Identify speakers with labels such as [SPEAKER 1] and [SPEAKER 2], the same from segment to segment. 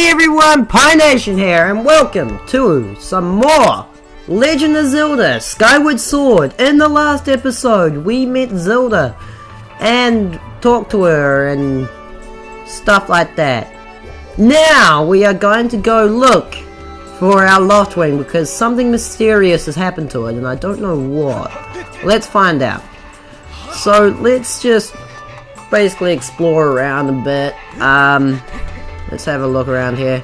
[SPEAKER 1] Hey everyone, Pie Nation here, and welcome to some more Legend of Zelda Skyward Sword. In the last episode, we met Zelda and talked to her and stuff like that. Now, we are going to go look for our Loftwing because something mysterious has happened to it and I don't know what. Let's find out. So, let's just basically explore around a bit. Let's have a look around here.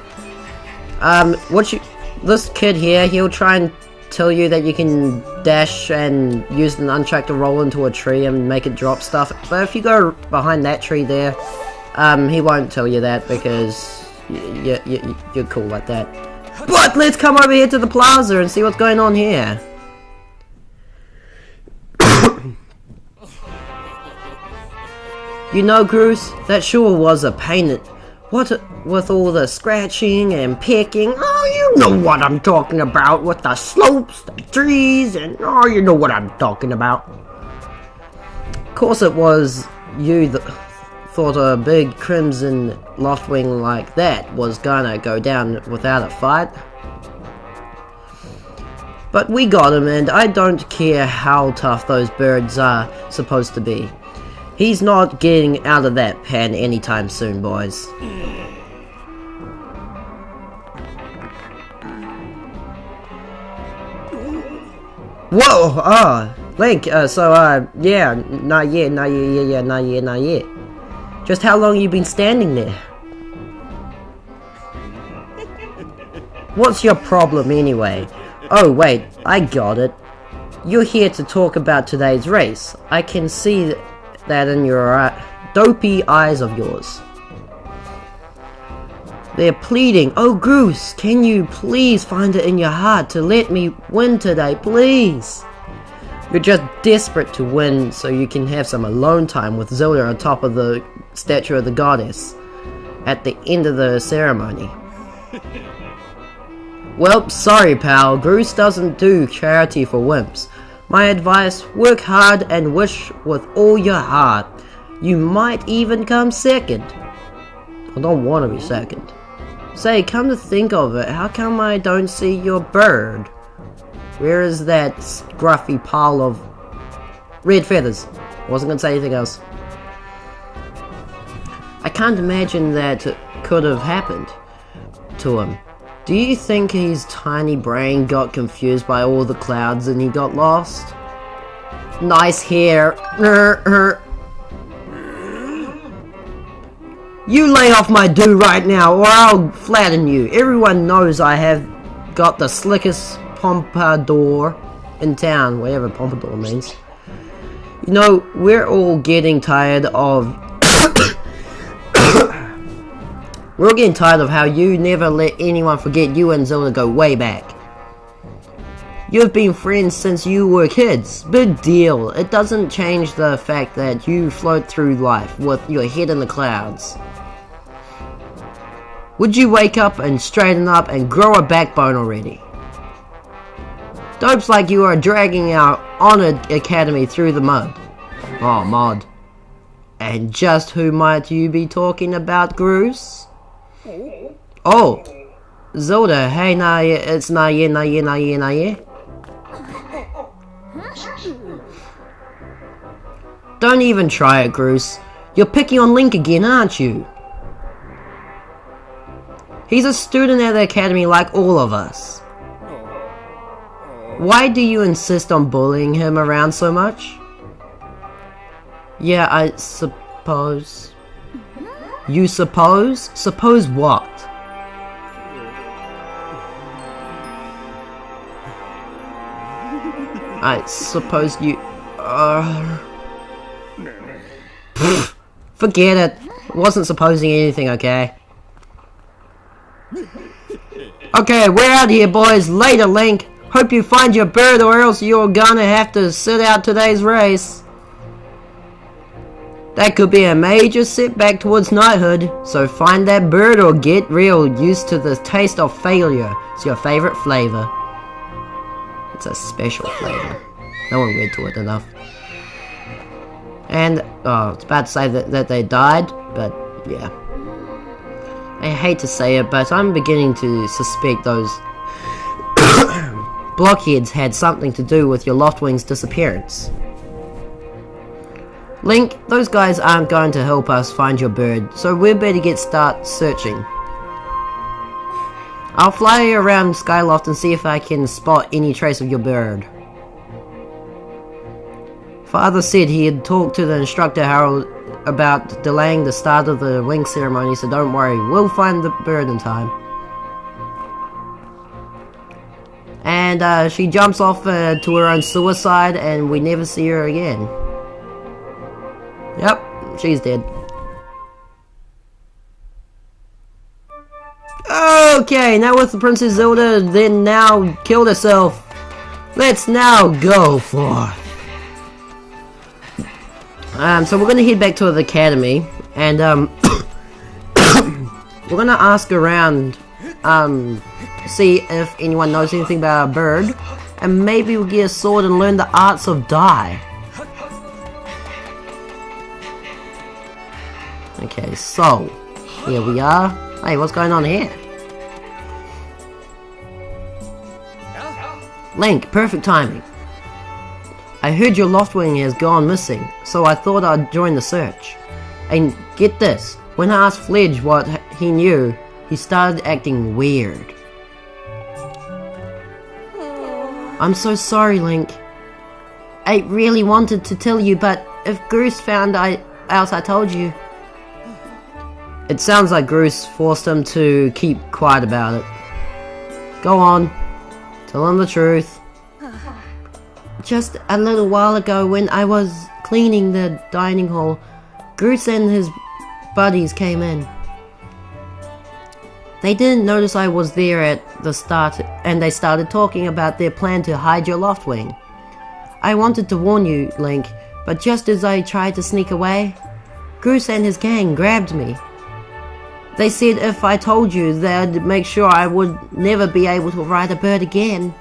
[SPEAKER 1] This kid here, he'll try and tell you that you can dash and use an untrack to roll into a tree and make it drop stuff. But if you go behind that tree there, he won't tell you that because you're cool like that. But let's come over here to the plaza and see what's going on here. You know, Bruce, that sure was a pain. What with all the scratching and picking? Oh, you know what I'm talking about with the slopes, the trees, and oh, you know what I'm talking about. Of course it was you that thought a big crimson Loftwing like that was gonna go down without a fight. But we got him, and I don't care how tough those birds are supposed to be. He's not getting out of that pen anytime soon, boys. Whoa! Link, yeah, not yet. Just how long you been standing there? What's your problem anyway? Oh wait, I got it. You're here to talk about today's race. I can see that in your dopey eyes of yours. They're pleading, oh Goose, can you please find it in your heart to let me win today, please? You're just desperate to win so you can have some alone time with Zelda on top of the statue of the goddess at the end of the ceremony. Well, sorry pal, Goose doesn't do charity for wimps. My advice, work hard and wish with all your heart. You might even come second. I don't want to be second. Say, come to think of it, how come I don't see your bird? Where is that scruffy pile of red feathers? Wasn't gonna say anything else. I can't imagine that could have happened to him. Do you think his tiny brain got confused by all the clouds and he got lost? Nice hair. You lay off my do right now or I'll flatten you. Everyone knows I have got the slickest pompadour in town, whatever pompadour means. You know, we're all getting tired of we're all getting tired of how you never let anyone forget you and Zelda go way back. You've been friends since you were kids. Big deal. It doesn't change the fact that you float through life with your head in the clouds. Would you wake up and straighten up and grow a backbone already? Dopes like you are dragging our honored academy through the mud. Oh, mud. And just who might you be talking about, Goose? Oh, Zelda, hey, it's Naye. Don't even try it, Goose. You're picking on Link again, aren't you? He's a student at the academy like all of us. Why do you insist on bullying him around so much? Yeah, I suppose. You suppose? Suppose what? I suppose you... Forget it. Wasn't supposing anything, okay? Okay, we're out here, boys. Later, Link. Hope you find your bird or else you're gonna have to sit out today's race. That could be a major setback towards knighthood, so find that bird or get real used to the taste of failure. It's your favorite flavor. It's a special flavor. No one read to it enough. And, oh, it's bad to say that they died, but yeah. I hate to say it, but I'm beginning to suspect those blockheads had something to do with your Loftwing's disappearance. Link, those guys aren't going to help us find your bird, so we'd better start searching. I'll fly around Skyloft and see if I can spot any trace of your bird. Father said he had talked to the instructor Harold about delaying the start of the wing ceremony, so don't worry, we'll find the bird in time. And she jumps off to her own suicide, and we never see her again. Yep, she's dead. Okay, now with the Princess Zelda then now killed herself, let's now go forth. So we're gonna head back to the academy, and we're gonna ask around, see if anyone knows anything about our bird, and maybe we'll get a sword and learn the arts of dye. Okay, so here we are. Hey, what's going on here? Link, perfect timing. I heard your Loftwing has gone missing, so I thought I'd join the search. And get this, when I asked Fledge what he knew, he started acting weird. I'm so sorry, Link. I really wanted to tell you, but if Groose found out I told you. It sounds like Groose forced him to keep quiet about it. Go on, tell him the truth. Just a little while ago when I was cleaning the dining hall, Groose and his buddies came in. They didn't notice I was there at the start, and they started talking about their plan to hide your Loftwing. I wanted to warn you, Link, but just as I tried to sneak away, Groose and his gang grabbed me. They said if I told you, they'd make sure I would never be able to ride a bird again.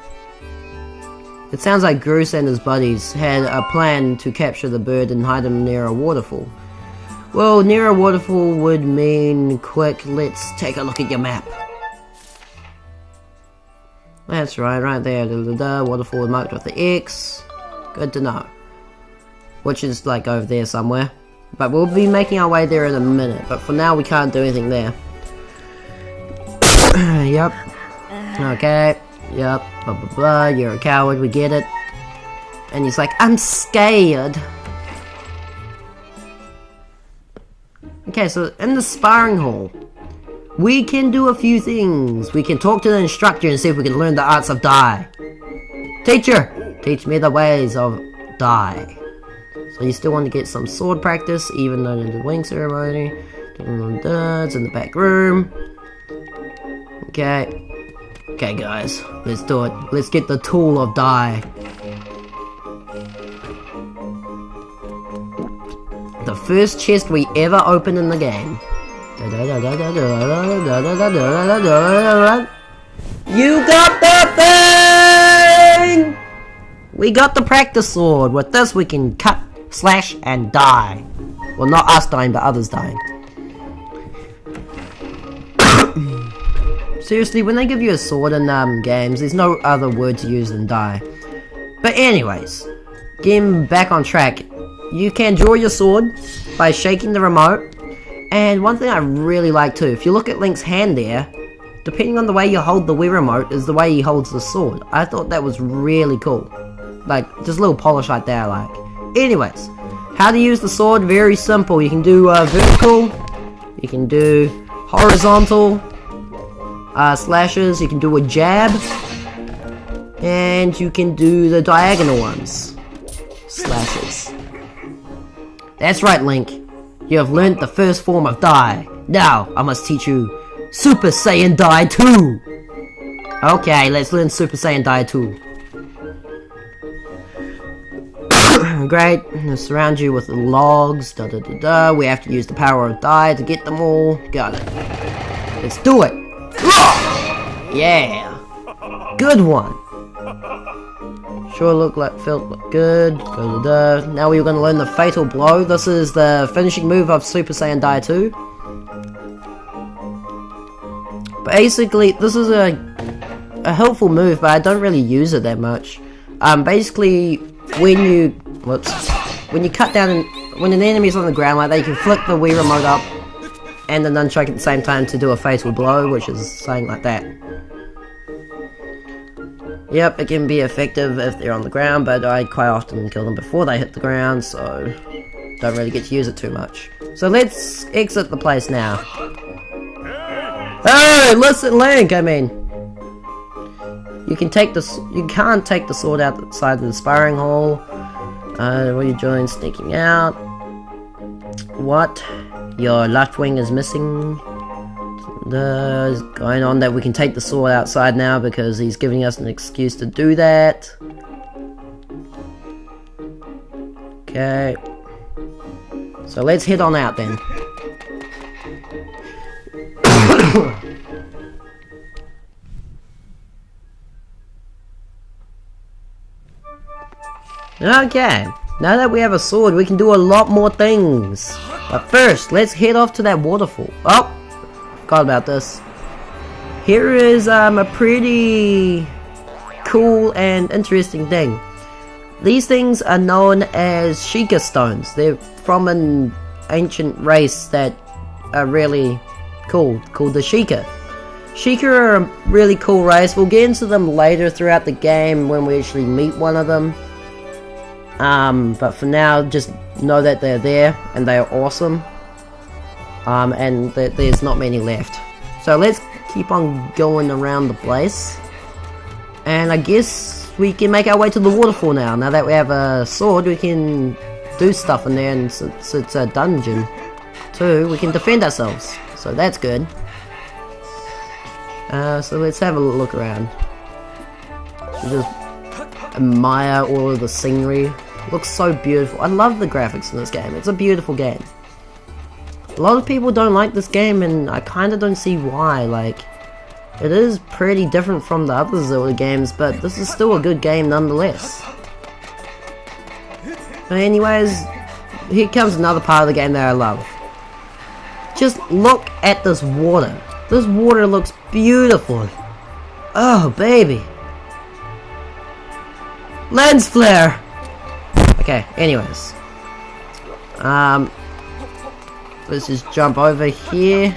[SPEAKER 1] It sounds like Groose and his buddies had a plan to capture the bird and hide him near a waterfall. Well, near a waterfall would mean quick, let's take a look at your map. That's right there, waterfall is marked with the X. Good to know. Which is like over there somewhere. But we'll be making our way there in a minute, but for now we can't do anything there. Yep. Okay. Yep, blah blah blah, you're a coward, we get it. And he's like, I'm scared. Okay, so in the sparring hall, we can do a few things. We can talk to the instructor and see if we can learn the arts of dye. Teacher, teach me the ways of dye. So you still want to get some sword practice, even though in the wing ceremony. It's in the back room. Okay. Okay guys, let's do it. Let's get the tool of dye. The first chest we ever open in the game. You got that thing! We got the practice sword. With this we can cut, slash, and dye. Well, not us dying, but others dying. Seriously, when they give you a sword in games, there's no other word to use than die. But anyways, getting back on track, you can draw your sword by shaking the remote. And one thing I really like too, if you look at Link's hand there, depending on the way you hold the Wii remote is the way he holds the sword. I thought that was really cool. Like, just a little polish like that I like. Anyways, how to use the sword, very simple. You can do vertical, you can do horizontal, slashes, you can do a jab, and you can do the diagonal ones, slashes. That's right, Link, you have learnt the first form of dye. Now I must teach you Super Saiyan Dye 2. Okay, let's learn Super Saiyan Dye 2. Great, surround you with logs, we have to use the power of dye to get them all. Got it. Let's do it. Yeah, good one. Sure felt good. Now we're going to learn the Fatal Blow. This is the finishing move of Super Saiyan Dye 2. Basically, this is a helpful move, but I don't really use it that much. Basically, when you cut down, when an enemy's on the ground like that, you can flick the Wii remote up and the nunchuck at the same time to do a fatal blow, which is something like that. Yep, it can be effective if they're on the ground, but I quite often kill them before they hit the ground, so don't really get to use it too much. So let's exit the place now. Hey, listen, Link, I mean. You can't take the sword outside the sparring hall. What are you doing? Sneaking out. What? Your left wing is missing. There's going on that we can take the sword outside now because he's giving us an excuse to do that. Okay. So let's head on out then. Okay, now that we have a sword, we can do a lot more things. But first, let's head off to that waterfall. Oh, forgot about this. Here is a pretty cool and interesting thing. These things are known as Sheikah stones. They're from an ancient race that are really cool, called the Sheikah. Sheikah are a really cool race. We'll get into them later throughout the game when we actually meet one of them. But for now, just know that they're there and they are awesome. And there's not many left. So let's keep on going around the place. And I guess we can make our way to the waterfall now. Now that we have a sword, we can do stuff in there, and since it's a dungeon too, we can defend ourselves. So that's good. So let's have a look around. Just admire all of the scenery. Looks so beautiful. I love the graphics in this game. It's a beautiful game. A lot of people don't like this game, and I kinda don't see why. Like, it is pretty different from the other Zelda games, but this is still a good game nonetheless. But anyways, here comes another part of the game that I love. Just look at this water. This water looks beautiful. Oh, baby. Lens flare! Okay, anyways. Let's just jump over here.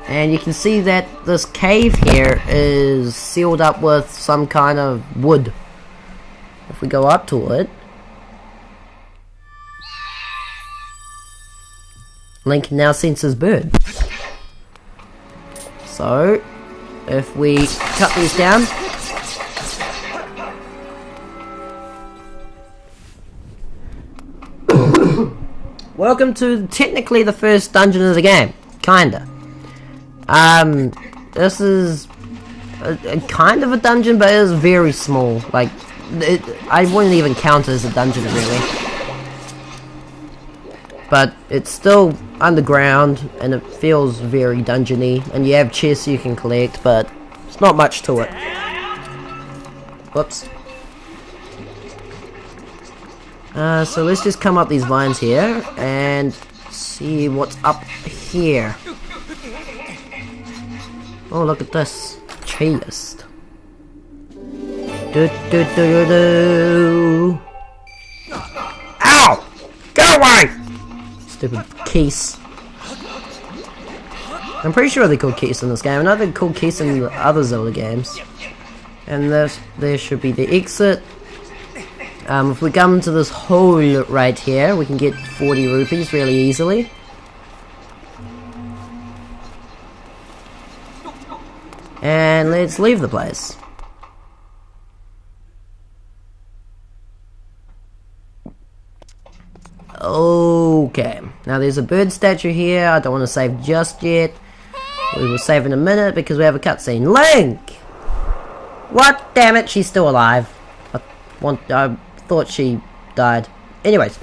[SPEAKER 1] And you can see that this cave here is sealed up with some kind of wood. If we go up to it, Link now senses bird. So, if we cut these down, welcome to technically the first dungeon of the game, kinda. This is a kind of a dungeon, but it is very small. Like, I wouldn't even count it as a dungeon, really. But it's still underground, and it feels very dungeony. And you have chests you can collect, but it's not much to it. Whoops. So let's just come up these vines here and see what's up here. Oh, look at this chest. Ow! Go away! Stupid keys. I'm pretty sure they're called keys in this game. I know they're called keys in the other Zelda games. And there should be the exit. If we come to this hole right here, we can get 40 rupees really easily. And let's leave the place. Okay, now there's a bird statue here. I don't want to save just yet. We will save in a minute because we have a cutscene. Link! What? Damn it, she's still alive. I thought she died. Anyways,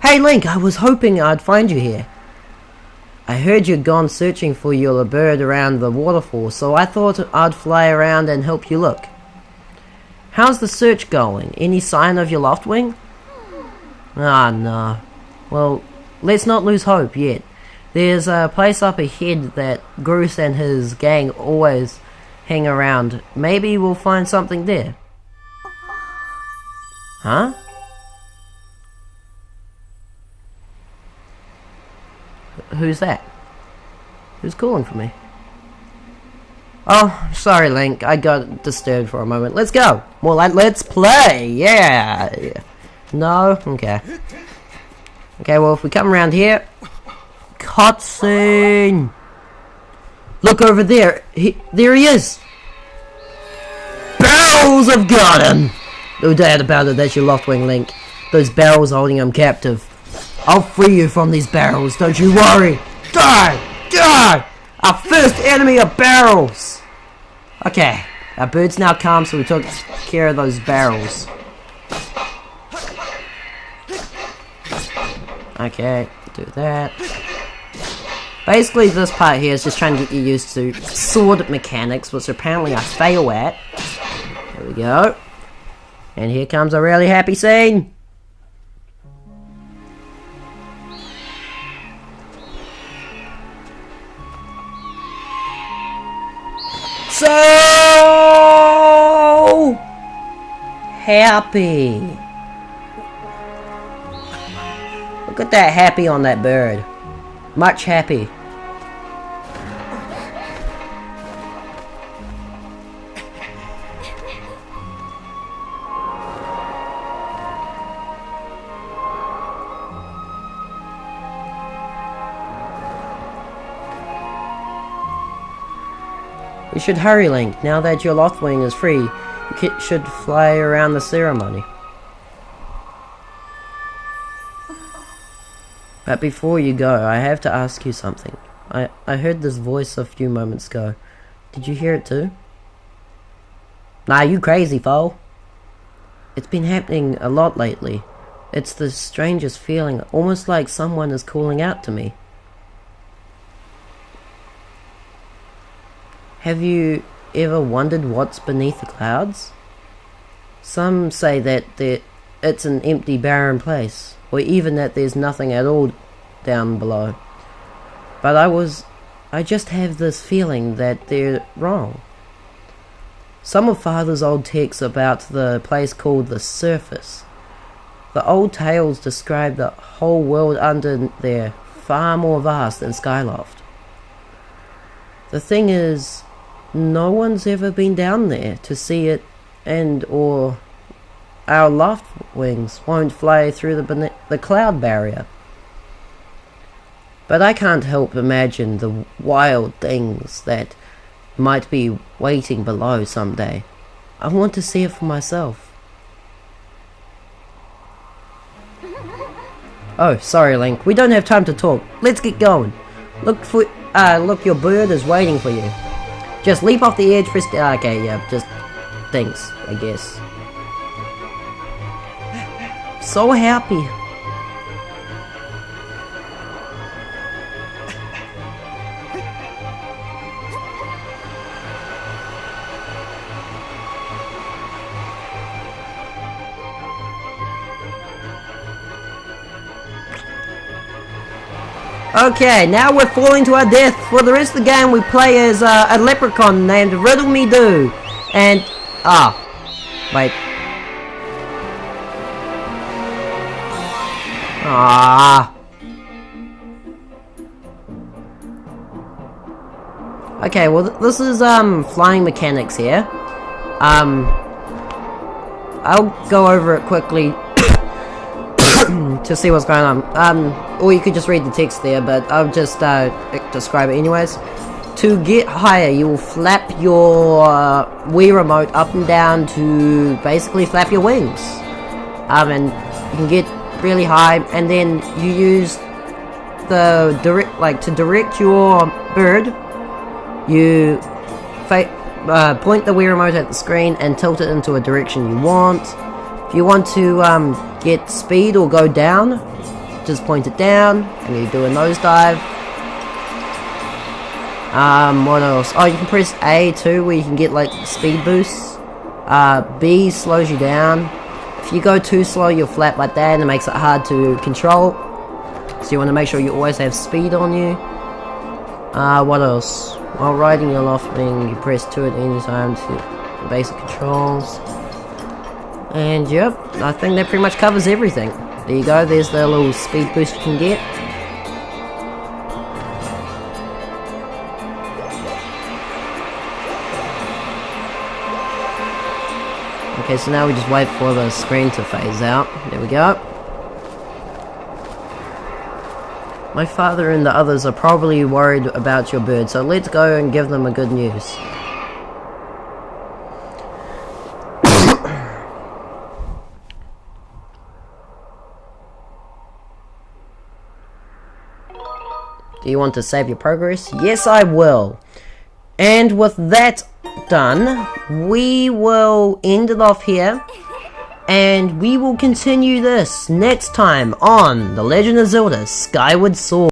[SPEAKER 1] hey Link, I was hoping I'd find you here. I heard you'd gone searching for your bird around the waterfall, so I thought I'd fly around and help you look. How's the search going? Any sign of your left wing? Ah, no. Well, let's not lose hope yet. There's a place up ahead that Groose and his gang always hang around. Maybe we'll find something there. Huh? Who's that? Who's calling for me? Oh, sorry Link, I got disturbed for a moment. Let's go! More like let's play! Yeah! No? Okay. Okay, well if we come around here... Cutscene! Look over there! There he is! Barrels have got him! No doubt about it, that's your Loftwing, Link. Those barrels holding him captive. I'll free you from these barrels, don't you worry! Die! Die! Our first enemy are barrels! Okay, our bird's now calm, so we took care of those barrels. Okay, do that. Basically, this part here is just trying to get you used to sword mechanics, which apparently I fail at. There we go. And here comes a really happy scene! So happy. Look at that happy on that bird. Much happy. We should hurry, Link. Now that your Loftwing is free, you should fly around the ceremony. But before you go, I have to ask you something. I heard this voice a few moments ago. Did you hear it too? Nah, you crazy, fool. It's been happening a lot lately. It's the strangest feeling, almost like someone is calling out to me. Have you ever wondered what's beneath the clouds? Some say that it's an empty, barren place, or even that there's nothing at all down below. But I just have this feeling that they're wrong. Some of Father's old texts about the place called the Surface. The old tales describe the whole world under there far more vast than Skyloft. The thing is, no one's ever been down there to see it, and or our Loftwings won't fly through the cloud barrier. But I can't help imagine the wild things that might be waiting below someday. I want to see it for myself. Oh, sorry Link, we don't have time to talk. Let's get going. Look, your bird is waiting for you. Just leap off the edge, press... okay, yeah, just... thanks, I guess. So happy. Okay, now we're falling to our death. For the rest of the game, we play as a leprechaun named Riddle Me Do. And... wait. Okay, well this is flying mechanics here. I'll go over it quickly to see what's going on. Or you could just read the text there, but I'll just describe it anyways. To get higher, you will flap your Wii remote up and down to basically flap your wings. And you can get really high, and then you use the to direct your bird. You point the Wii remote at the screen and tilt it into a direction you want. If you want to get speed or go down, just point it down and you do a nosedive. What else? Oh, you can press A too, where you can get like speed boosts. B slows you down. If you go too slow, you'll flap like that and it makes it hard to control. So you want to make sure you always have speed on you. What else? While riding your loft wing, you press 2 at any time to basic controls. And yep, I think that pretty much covers everything. There you go, there's the little speed boost you can get. Okay, so now we just wait for the screen to phase out. There we go. My father and the others are probably worried about your bird, so let's go and give them a good news. Do you want to save your progress? Yes, I will. And with that done, we will end it off here. And we will continue this next time on The Legend of Zelda: Skyward Sword.